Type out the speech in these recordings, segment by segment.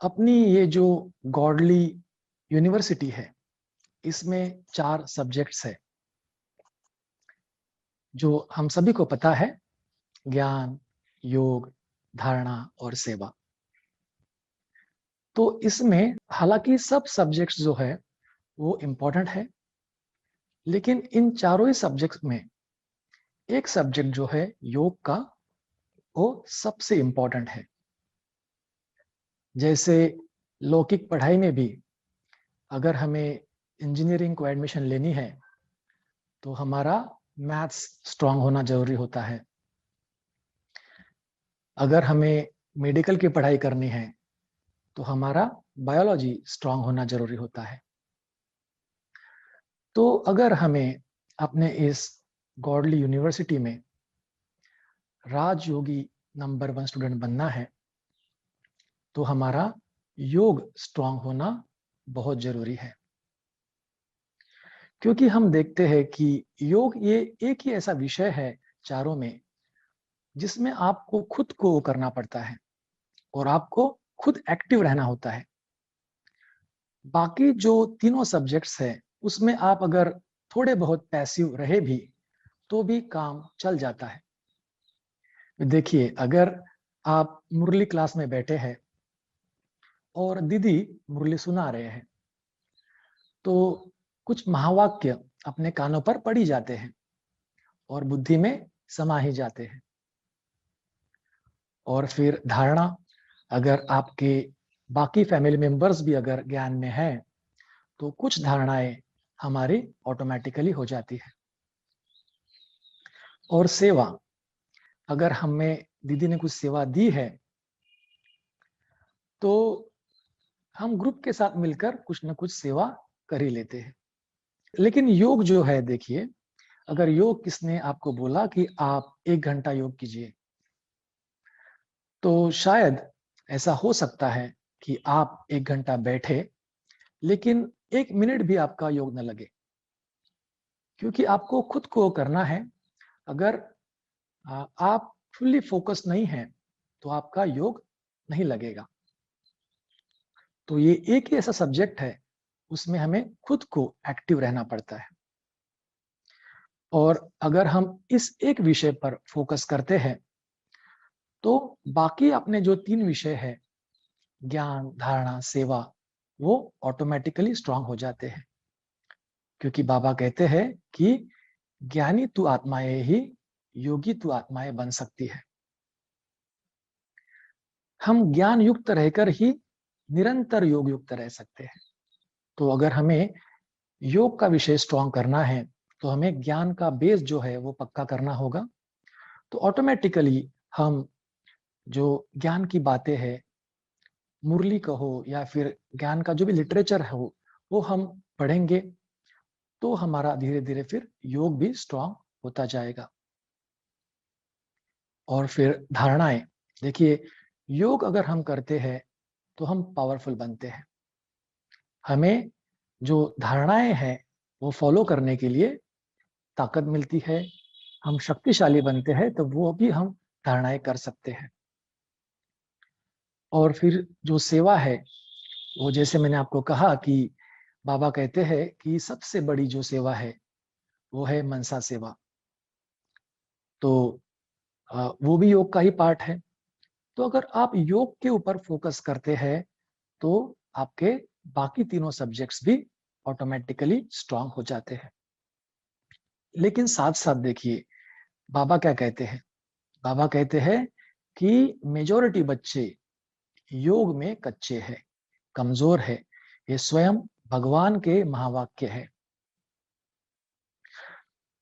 अपनी ये जो गॉडली यूनिवर्सिटी है, इसमें 4 सब्जेक्ट्स है, जो हम सभी को पता है। ज्ञान, योग, धारणा और सेवा। तो इसमें हालांकि सब सब्जेक्ट्स जो है वो इम्पोर्टेंट है, लेकिन इन चारों ही सब्जेक्ट्स में एक सब्जेक्ट जो है योग का, वो सबसे इम्पोर्टेंट है। जैसे लौकिक पढ़ाई में भी अगर हमें इंजीनियरिंग को एडमिशन लेनी है तो हमारा मैथ्स स्ट्रांग होना जरूरी होता है। अगर हमें मेडिकल की पढ़ाई करनी है तो हमारा बायोलॉजी स्ट्रांग होना जरूरी होता है। तो अगर हमें अपने इस गॉडली यूनिवर्सिटी में राजयोगी नंबर 1 स्टूडेंट बनना है तो हमारा योग स्ट्रांग होना बहुत जरूरी है। क्योंकि हम देखते हैं कि योग ये एक ही ऐसा विषय है चारों में, जिसमें आपको खुद को करना पड़ता है और आपको खुद एक्टिव रहना होता है। बाकी जो तीनों सब्जेक्ट्स है उसमें आप अगर थोड़े बहुत पैसिव रहे भी तो भी काम चल जाता है। देखिए, अगर आप मुरली क्लास में बैठे हैं और दीदी मुरली सुना रहे हैं तो कुछ महावाक्य अपने कानों पर पड़ ही जाते हैं और बुद्धि में समा ही जाते हैं। और फिर धारणा, अगर आपके बाकी फैमिली मेंबर्स भी अगर ज्ञान में हैं तो कुछ धारणाएं हमारी ऑटोमेटिकली हो जाती है। और सेवा, अगर हमें दीदी ने कुछ सेवा दी है तो हम ग्रुप के साथ मिलकर कुछ ना कुछ सेवा कर ही लेते हैं। लेकिन योग जो है, देखिए, अगर योग किसने आपको बोला कि आप 1 घंटा योग कीजिए, तो शायद ऐसा हो सकता है कि आप 1 घंटा बैठे लेकिन 1 मिनट भी आपका योग न लगे, क्योंकि आपको खुद को करना है। अगर आप फुल्ली फोकस नहीं हैं तो आपका योग नहीं लगेगा। तो ये एक ही ऐसा सब्जेक्ट है, उसमें हमें खुद को एक्टिव रहना पड़ता है। और अगर हम इस एक विषय पर फोकस करते हैं तो बाकी अपने जो 3 विषय है, ज्ञान, धारणा, सेवा, वो ऑटोमेटिकली स्ट्रांग हो जाते हैं। क्योंकि बाबा कहते हैं कि ज्ञानी तू आत्माएं ही योगी तू आत्माएं बन सकती है। हम ज्ञान युक्त रहकर ही निरंतर योग युक्त रह सकते हैं। तो अगर हमें योग का विषय स्ट्रांग करना है तो हमें ज्ञान का बेस जो है वो पक्का करना होगा। तो ऑटोमेटिकली हम जो ज्ञान की बातें हैं, मुरली कहो या फिर ज्ञान का जो भी लिटरेचर हो, वो हम पढ़ेंगे तो हमारा धीरे धीरे फिर योग भी स्ट्रांग होता जाएगा। और फिर धारणाएं, देखिए, योग अगर हम करते हैं तो हम पावरफुल बनते हैं। हमें जो धारणाएं हैं वो फॉलो करने के लिए ताकत मिलती है, हम शक्तिशाली बनते हैं, तो वो भी हम धारणाएं कर सकते हैं। और फिर जो सेवा है, वो जैसे मैंने आपको कहा कि बाबा कहते हैं कि सबसे बड़ी जो सेवा है वो है मनसा सेवा। तो वो भी योग का ही पार्ट है। तो अगर आप योग के ऊपर फोकस करते हैं तो आपके बाकी तीनों सब्जेक्ट्स भी ऑटोमेटिकली स्ट्रांग हो जाते हैं। लेकिन साथ साथ देखिए, बाबा क्या कहते हैं। बाबा कहते हैं कि मेजॉरिटी बच्चे योग में कच्चे हैं, कमजोर है। ये स्वयं भगवान के महावाक्य है।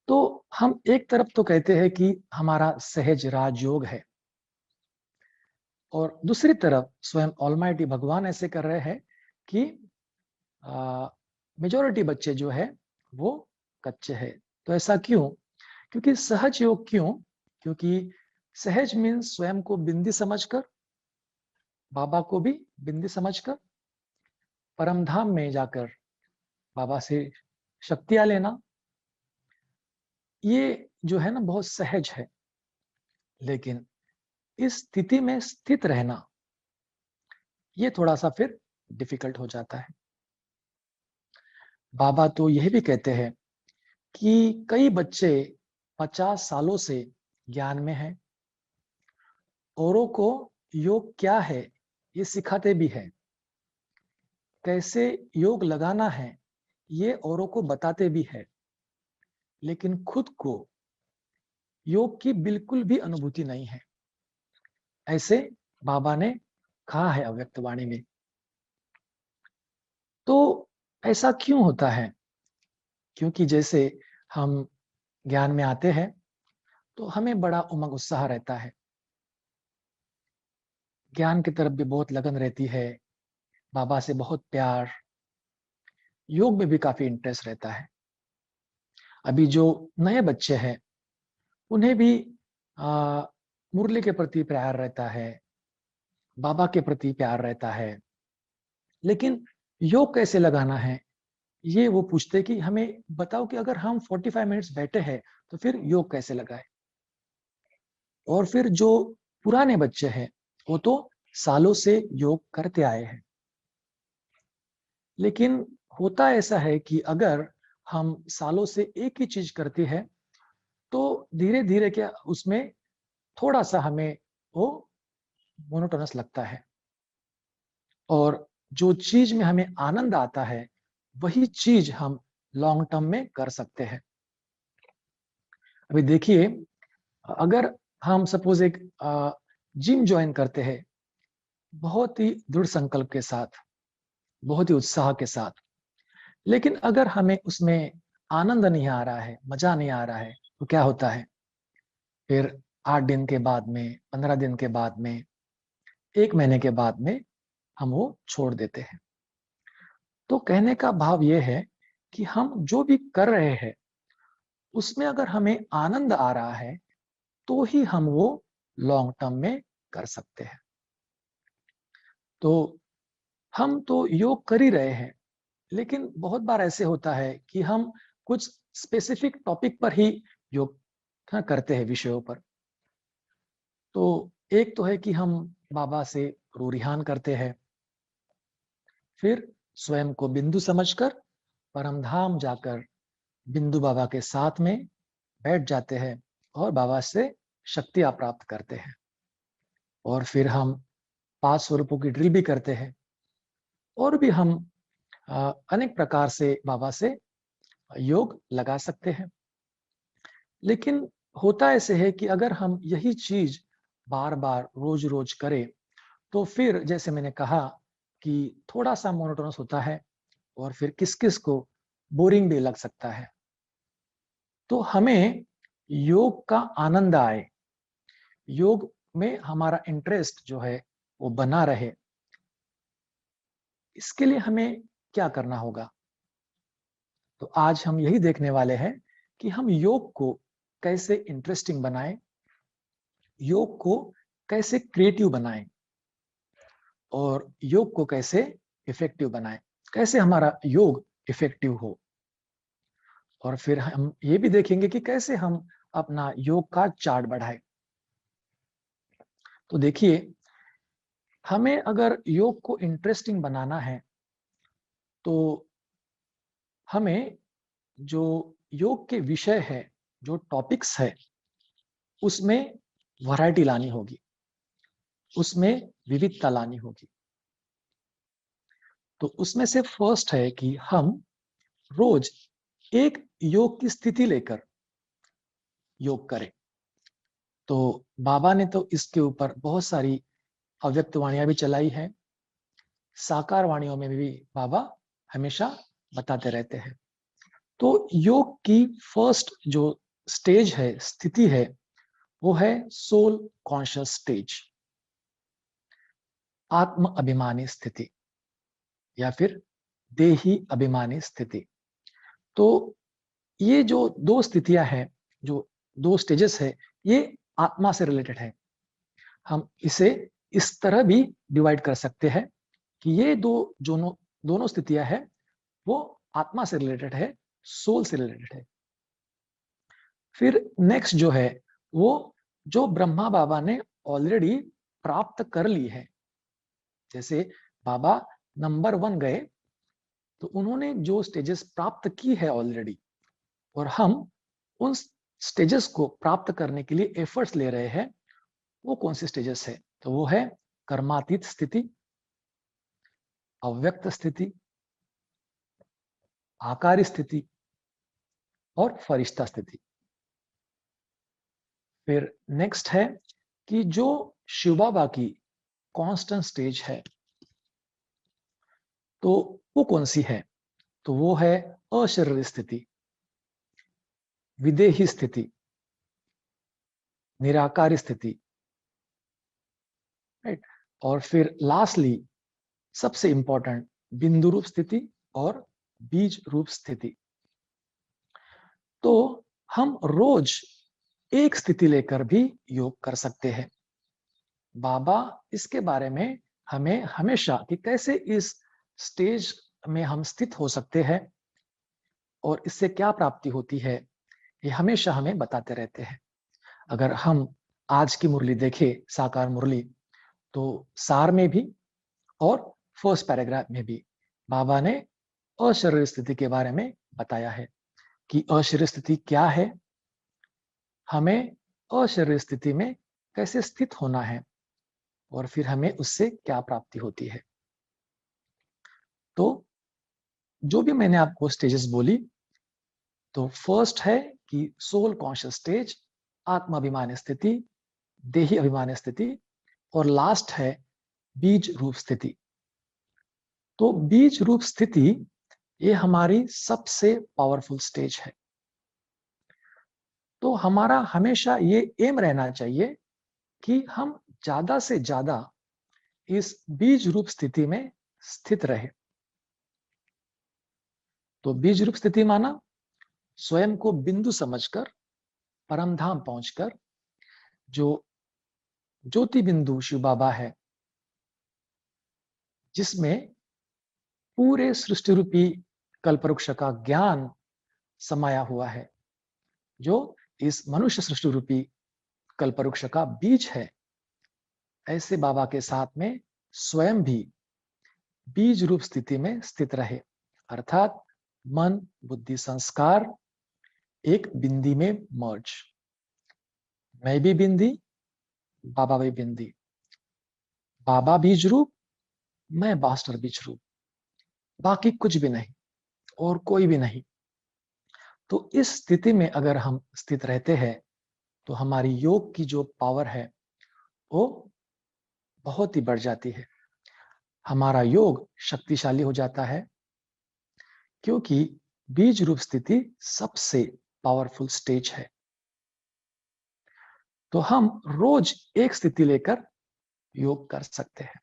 तो हम एक तरफ तो कहते हैं कि हमारा सहज राजयोग है, और दूसरी तरफ स्वयं ऑलमाइटी भगवान ऐसे कर रहे हैं कि मेजॉरिटी बच्चे जो है वो कच्चे हैं। तो ऐसा क्यों? क्योंकि सहज योग क्यों? क्योंकि सहज मीन्स स्वयं को बिंदी समझकर, बाबा को भी बिंदी समझकर, परम धाम में जाकर बाबा से शक्तियां लेना, ये जो है ना बहुत सहज है। लेकिन इस स्थिति में स्थित रहना, ये थोड़ा सा फिर डिफिकल्ट हो जाता है। बाबा तो यह भी कहते हैं कि कई बच्चे 50 सालों से ज्ञान में हैं, औरों को योग क्या है ये सिखाते भी हैं, कैसे योग लगाना है ये औरों को बताते भी है, लेकिन खुद को योग की बिल्कुल भी अनुभूति नहीं है। ऐसे बाबा ने कहा है अव्यक्त वाणी में। तो ऐसा क्यों होता है? क्योंकि जैसे हम ज्ञान में आते हैं तो हमें बड़ा उमंग उत्साह रहता है, ज्ञान की तरफ भी बहुत लगन रहती है, बाबा से बहुत प्यार, योग में भी काफी इंटरेस्ट रहता है। अभी जो नए बच्चे हैं उन्हें भी मुरली के प्रति प्यार रहता है, बाबा के प्रति प्यार रहता है, लेकिन योग कैसे लगाना है ये वो पूछते कि हमें बताओ कि अगर हम 45 मिनट्स बैठे हैं तो फिर योग कैसे लगाए। और फिर जो पुराने बच्चे हैं वो तो सालों से योग करते आए हैं, लेकिन होता ऐसा है कि अगर हम सालों से एक ही चीज करते हैं तो धीरे धीरे क्या उसमें थोड़ा सा हमें वो मोनोटोनस लगता है, और जो चीज में हमें आनंद आता है वही चीज हम लॉन्ग टर्म में कर सकते हैं। अभी देखिए, अगर हम सपोज एक जिम ज्वाइन करते हैं बहुत ही दृढ़ संकल्प के साथ, बहुत ही उत्साह के साथ, लेकिन अगर हमें उसमें आनंद नहीं आ रहा है, मजा नहीं आ रहा है, तो क्या होता है? फिर 8 दिन के बाद में, 15 दिन के बाद में, 1 महीने के बाद में हम वो छोड़ देते हैं। तो कहने का भाव ये है कि हम जो भी कर रहे हैं उसमें अगर हमें आनंद आ रहा है तो ही हम वो लॉन्ग टर्म में कर सकते हैं। तो हम तो योग कर ही रहे हैं, लेकिन बहुत बार ऐसे होता है कि हम कुछ स्पेसिफिक टॉपिक पर ही योग करते हैं, विषयों पर। तो एक तो है कि हम बाबा से रूरिहान करते हैं, फिर स्वयं को बिंदु समझकर परमधाम जाकर बिंदु बाबा के साथ में बैठ जाते हैं और बाबा से शक्तियां प्राप्त करते हैं। और फिर हम 5 स्वरूपों की ड्रिल भी करते हैं, और भी हम अनेक प्रकार से बाबा से योग लगा सकते हैं। लेकिन होता ऐसे है कि अगर हम यही चीज बार बार रोज रोज करें तो फिर जैसे मैंने कहा कि थोड़ा सा मोनोटोनस होता है, और फिर किस किस को बोरिंग भी लग सकता है। तो हमें योग का आनंद आए, योग में हमारा इंटरेस्ट जो है वो बना रहे, इसके लिए हमें क्या करना होगा? तो आज हम यही देखने वाले हैं कि हम योग को कैसे इंटरेस्टिंग बनाएं, योग को कैसे क्रिएटिव बनाएं, और योग को कैसे इफेक्टिव बनाएं, कैसे हमारा योग इफेक्टिव हो। और फिर हम ये भी देखेंगे कि कैसे हम अपना योग का चार्ट बढ़ाएं। तो देखिए, हमें अगर योग को इंटरेस्टिंग बनाना है तो हमें जो योग के विषय है, जो टॉपिक्स है, उसमें वैरायटी लानी होगी, उसमें विविधता लानी होगी। तो उसमें से फर्स्ट है कि हम रोज एक योग की स्थिति लेकर योग करें। तो बाबा ने तो इसके ऊपर बहुत सारी अव्यक्त वाणियां भी चलाई है, साकार वाणियों में भी बाबा हमेशा बताते रहते हैं। तो योग की फर्स्ट जो स्टेज है, स्थिति है, वो है सोल कॉन्शियस स्टेज, आत्म अभिमानी स्थिति, या फिर देही अभिमानी स्थिति। तो ये जो दो स्थितियां हैं, जो दो स्टेजेस है, ये आत्मा से रिलेटेड है। हम इसे इस तरह भी डिवाइड कर सकते हैं कि ये दोनों स्थितियां हैं वो आत्मा से रिलेटेड है, सोल से रिलेटेड है। फिर नेक्स्ट जो है वो जो ब्रह्मा बाबा ने ऑलरेडी प्राप्त कर ली है, जैसे बाबा नंबर 1 गए, तो उन्होंने जो स्टेजेस प्राप्त की है ऑलरेडी, और हम उन स्टेजेस को प्राप्त करने के लिए एफर्ट्स ले रहे हैं, वो कौन सी स्टेजेस है? तो वो है कर्मातीत स्थिति, अव्यक्त स्थिति, आकारी स्थिति और फरिश्ता स्थिति। फिर नेक्स्ट है कि जो शिव बाबा की कांस्टेंट स्टेज है, तो वो कौन सी है? तो वो है अशरीरी स्थिति, विदेही स्थिति, निराकारी स्थिति, राइट। और फिर लास्टली सबसे इंपॉर्टेंट, बिंदु रूप स्थिति और बीज रूप स्थिति। तो हम रोज एक स्थिति लेकर भी योग कर सकते हैं। बाबा इसके बारे में हमें हमेशा कि कैसे इस स्टेज में हम स्थित हो सकते हैं और इससे क्या प्राप्ति होती है, ये हमेशा हमें बताते रहते हैं। अगर हम आज की मुरली देखें, साकार मुरली, तो सार में भी और फर्स्ट पैराग्राफ में भी बाबा ने अशरीर स्थिति के बारे में बताया है कि अशरीर स्थिति क्या है, हमें अशरीर स्थिति में कैसे स्थित होना है और फिर हमें उससे क्या प्राप्ति होती है। तो जो भी मैंने आपको स्टेजेस बोली, तो फर्स्ट है कि सोल कॉन्शियस स्टेज, आत्माभिमान स्थिति, देही अभिमान स्थिति, और लास्ट है बीज रूप स्थिति। तो बीज रूप स्थिति ये हमारी सबसे पावरफुल स्टेज है। तो हमारा हमेशा ये एम रहना चाहिए कि हम ज्यादा से ज्यादा इस बीज रूप स्थिति में स्थित रहे। तो बीज रूप स्थिति माना स्वयं को बिंदु समझकर परम धाम पहुंचकर, जो ज्योति बिंदु शिव बाबा है, जिसमें पूरे सृष्टि रूपी कल्पवृक्ष का ज्ञान समाया हुआ है, जो इस मनुष्य सृष्टि रूपी कल्पवृक्ष का बीज है। ऐसे बाबा के साथ में स्वयं भी बीज रूप स्थिति में स्थित रहे, अर्थात मन बुद्धि संस्कार एक बिंदी में मर्ज। मैं भी बिंदी, बाबा भी बिंदी, बाबा बीज रूप, मैं मास्टर बीज रूप, बाकी कुछ भी नहीं और कोई भी नहीं। तो इस स्थिति में अगर हम स्थित रहते हैं, तो हमारी योग की जो पावर है वो बहुत ही बढ़ जाती है। हमारा योग शक्तिशाली हो जाता है, क्योंकि बीज रूप स्थिति सबसे पावरफुल स्टेज है। तो हम रोज एक स्थिति लेकर योग कर सकते हैं।